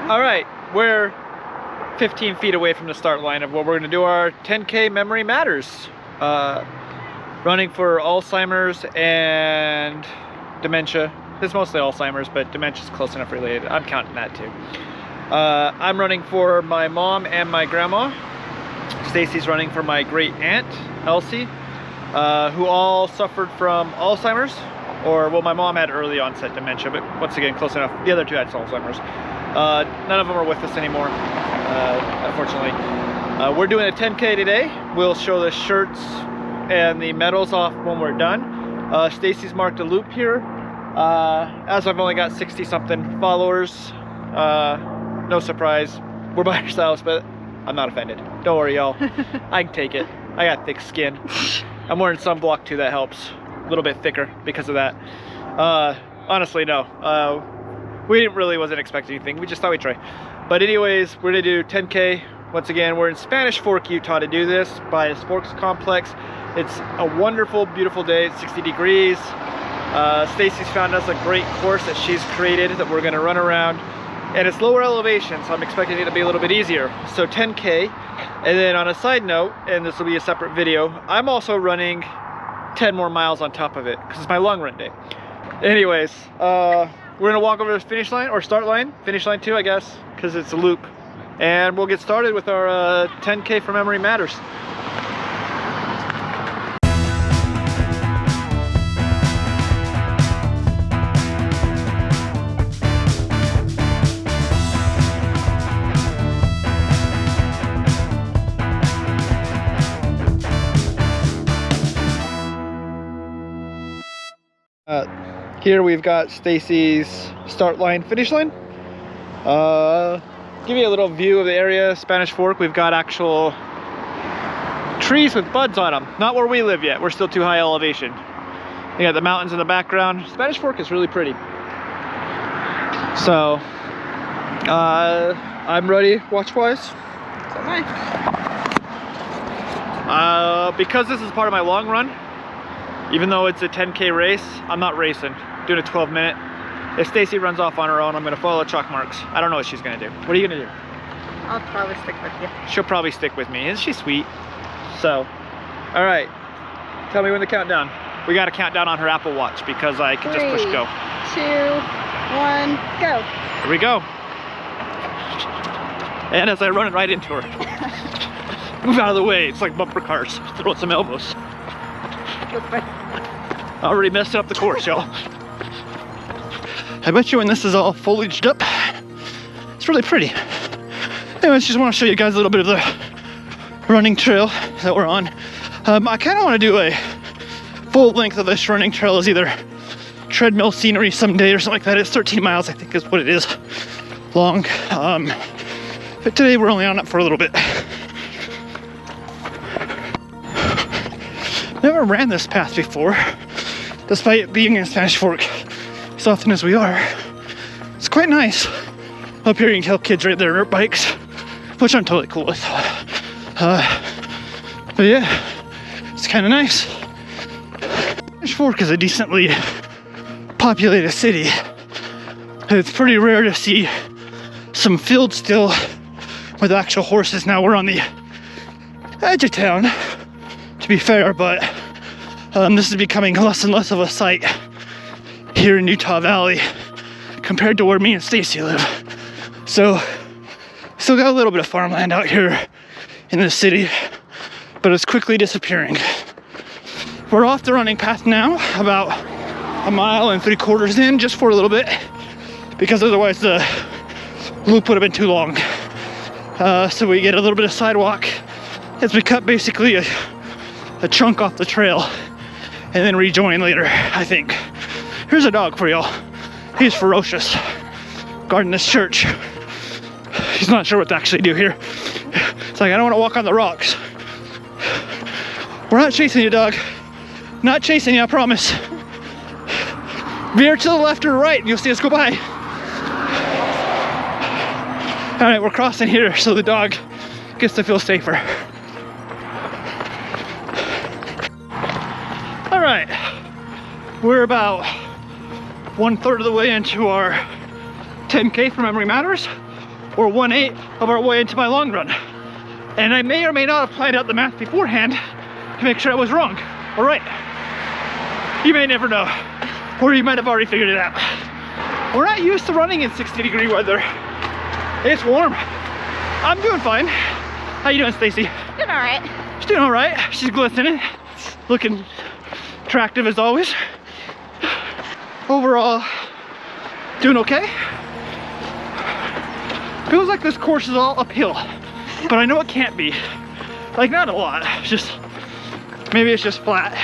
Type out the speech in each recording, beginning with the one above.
All right, we're 15 feet away from the start line of what we're gonna do our 10K Memory Matters. Running for Alzheimer's and dementia. It's mostly Alzheimer's, but dementia's close enough related. I'm counting that too. I'm running for my mom and my grandma. Stacy's running for my great aunt, Elsie, who all suffered from Alzheimer's. Or, well, my mom had early onset dementia, but once again, close enough. The other two had Alzheimer's. None of them are with us anymore, unfortunately. We're doing a 10K today. We'll show the shirts and the medals off when we're done. Stacy's marked a loop here. As I've only got 60 something followers, no surprise, we're by ourselves, but I'm not offended. Don't worry, y'all. I can take it. I got thick skin. I'm wearing sunblock too, that helps. A little bit thicker because of that. Honestly, no. We wasn't expecting anything. We just thought we'd try. But anyways, we're gonna do 10K. Once again, we're in Spanish Fork, Utah to do this by a sports complex. It's a wonderful, beautiful day. It's 60 degrees. Stacy's found us a great course that she's created that we're gonna run around. And it's lower elevation, so I'm expecting it to be a little bit easier. So 10K. And then on a side note, and this will be a separate video, I'm also running 10 more miles on top of it because it's my long run day. Anyways, we're gonna walk over to the finish line, or start line, finish line too, I guess, because it's a loop. And we'll get started with our 10K for Memory Matters. Here we've got Stacy's start line, finish line. Give you a little view of the area. Spanish Fork, we've got actual trees with buds on them. Not where we live yet, we're still too high elevation. You got the mountains in the background. Spanish Fork is really pretty. So, I'm ready watch-wise. So am I. Because this is part of my long run, even though it's a 10K race, I'm not racing. Doing a 12-minute. If Stacy runs off on her own, I'm gonna follow chalk marks. I don't know what she's gonna do. What are you gonna do? I'll probably stick with you. She'll probably stick with me. Isn't she sweet? So, all right. Tell me when to count down. We got to count down on her Apple Watch because I can just push go. 3, 2, 1, go. Here we go. And as I run it right into her. Move out of the way. It's like bumper cars. Throw some elbows. Already messed up the course, y'all. I bet you when this is all foliaged up, it's really pretty. Anyways, just want to show you guys a little bit of the running trail that we're on. I kind of want to do a full length of this running trail as either treadmill scenery someday or something like that. It's 13 miles, I think is what it is long. But today we're only on it for a little bit. Never ran this path before, despite it being in Spanish Fork as often as we are. It's quite nice. Up here you can tell kids right there on dirt bikes, which I'm totally cool with. But yeah, it's kind of nice. Spanish Fork is a decently populated city. It's pretty rare to see some fields still with actual horses. Now we're on the edge of town, to be fair, but this is becoming less and less of a sight here in Utah Valley compared to where me and Stacy live. So, still got a little bit of farmland out here in the city, but it's quickly disappearing. We're off the running path now, about 1.75 miles in, just for a little bit, because otherwise the loop would have been too long. So we get a little bit of sidewalk as we cut basically a chunk off the trail and then rejoin later, I think. Here's a dog for y'all. He's ferocious, guarding this church. He's not sure what to actually do here. It's like, I don't want to walk on the rocks. We're not chasing you, dog. Not chasing you, I promise. Veer to the left or right and you'll see us go by. All right, we're crossing here so the dog gets to feel safer. All right, we're about 1/3 of the way into our 10K for Memory Matters. or 1/8 of our way into my long run. And I may or may not have planned out the math beforehand to make sure I was wrong or right. You may never know, or you might have already figured it out. We're not used to running in 60-degree weather. It's warm. I'm doing fine. How you doing, Stacy? Doing all right. She's doing all right. She's glistening, looking attractive as always. Overall, doing okay. Feels like this course is all uphill, but I know it can't be. Like, not a lot, just, maybe it's just flat.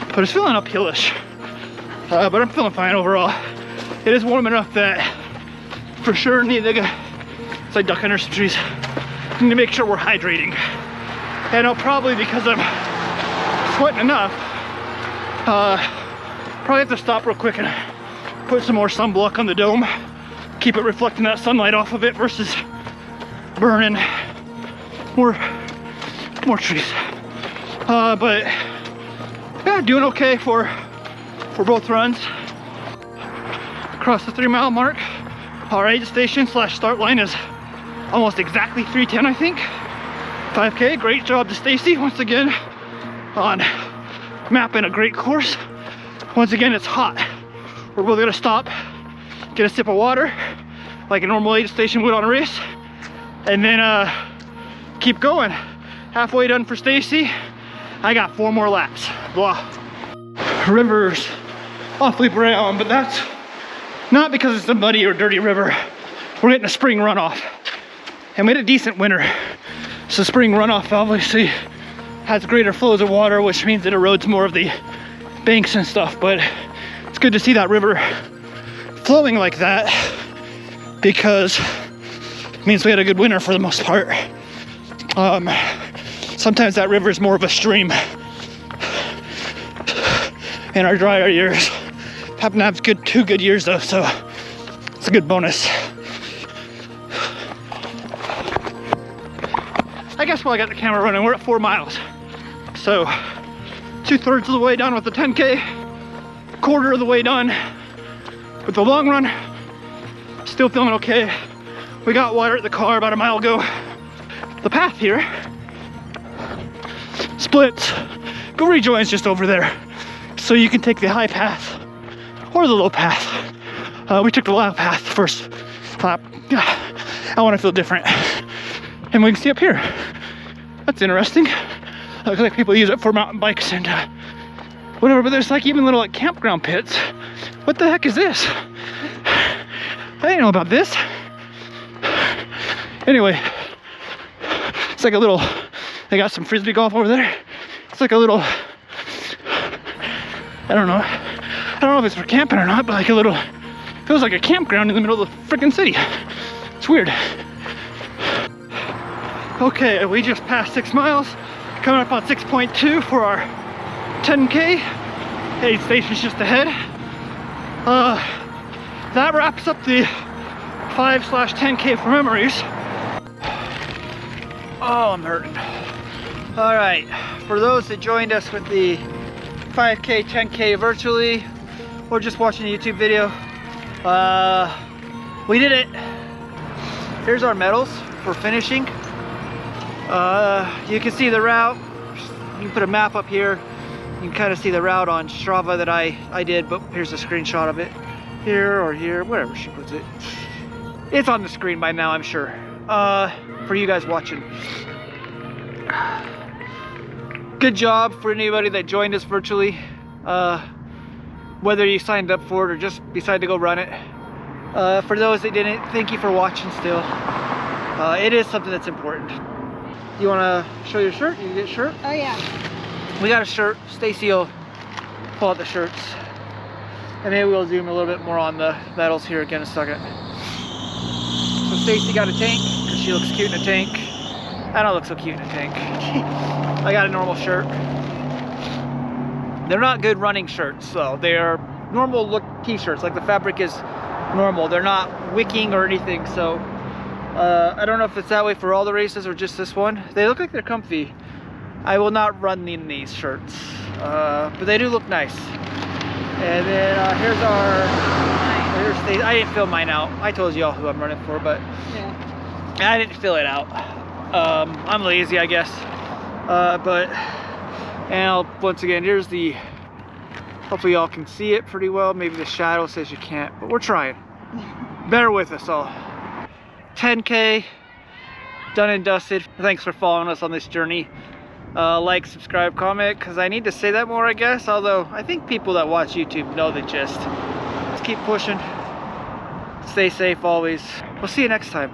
But it's feeling uphillish. But I'm feeling fine overall. It is warm enough that for sure need to go, it's like duck under some trees. Need to make sure we're hydrating. And I'll probably, because I'm sweating enough, probably have to stop real quick and put some more sunblock on the dome. Keep it reflecting that sunlight off of it versus burning more trees. But yeah, doing okay for both runs. Across the 3-mile mark. Our aid station / start line is almost exactly 3:10, I think. 5K, great job to Stacy once again on mapping a great course. Once again, it's hot. We're both gonna stop, get a sip of water, like a normal aid station would on a race, and then keep going. Halfway done for Stacy. I got 4 more laps. Blah. River's awfully brown, but that's not because it's a muddy or dirty river. We're getting a spring runoff. And we had a decent winter. So spring runoff obviously has greater flows of water, which means it erodes more of the banks and stuff. But it's good to see that river flowing like that, because it means we had a good winter for the most part. Sometimes that river is more of a stream in our drier years. Happen to have 2 good years though, so it's a good bonus. I guess while I got the camera running, we're at 4 miles. So 2/3 of the way done with the 10K, 1/4 of the way done with the long run. Still feeling okay. We got water at the car about a mile ago. The path here splits. Go rejoins just over there. So you can take the high path or the low path. We took the low path first lap. I want to feel different. And we can see up here. That's interesting. Looks like people use it for mountain bikes and whatever, but there's like even little like campground pits. What the heck is this? I didn't know about this. Anyway, it's like a little, they got some frisbee golf over there. It's like a little, I don't know if it's for camping or not, but like a little, feels like a campground in the middle of the freaking city. It's weird. Okay, we just passed 6 miles, coming up on 6.2 for our 10K. Aid station's just ahead. That wraps up the 5/10K for memories. Oh, I'm hurting. All right, for those that joined us with the 5K, 10K virtually, or just watching a YouTube video, we did it. Here's our medals for finishing. You can see the route. You can put a map up here. You can kind of see the route on Strava that I did, but here's a screenshot of it. Here or here, wherever she puts it. It's on the screen by now, I'm sure. For you guys watching. Good job for anybody that joined us virtually. Whether you signed up for it or just decided to go run it. For those that didn't, thank you for watching still. It is something that's important. You want to show your shirt? You get a shirt? Oh yeah. We got a shirt. Stacy will pull out the shirts. And maybe we'll zoom a little bit more on the medals here again in a second. So Stacy got a tank because she looks cute in a tank. I don't look so cute in a tank. I got a normal shirt. They're not good running shirts though. They are normal look t-shirts. Like the fabric is normal. They're not wicking or anything. So I don't know if it's that way for all the races or just this one. They look like they're comfy. I will not run in these shirts, but they do look nice. And then here's Here's Stacy. I didn't fill mine out. I told y'all who I'm running for, but Yeah. I didn't fill it out. I'm lazy, I guess. Once again, here's the, hopefully y'all can see it pretty well. Maybe the shadow says you can't, but we're trying. Bear with us all. 10K, done and dusted. Thanks for following us on this journey. Like, subscribe, comment, because I need to say that more, I guess. Although, I think people that watch YouTube know the gist. Let's keep pushing. Stay safe always. We'll see you next time.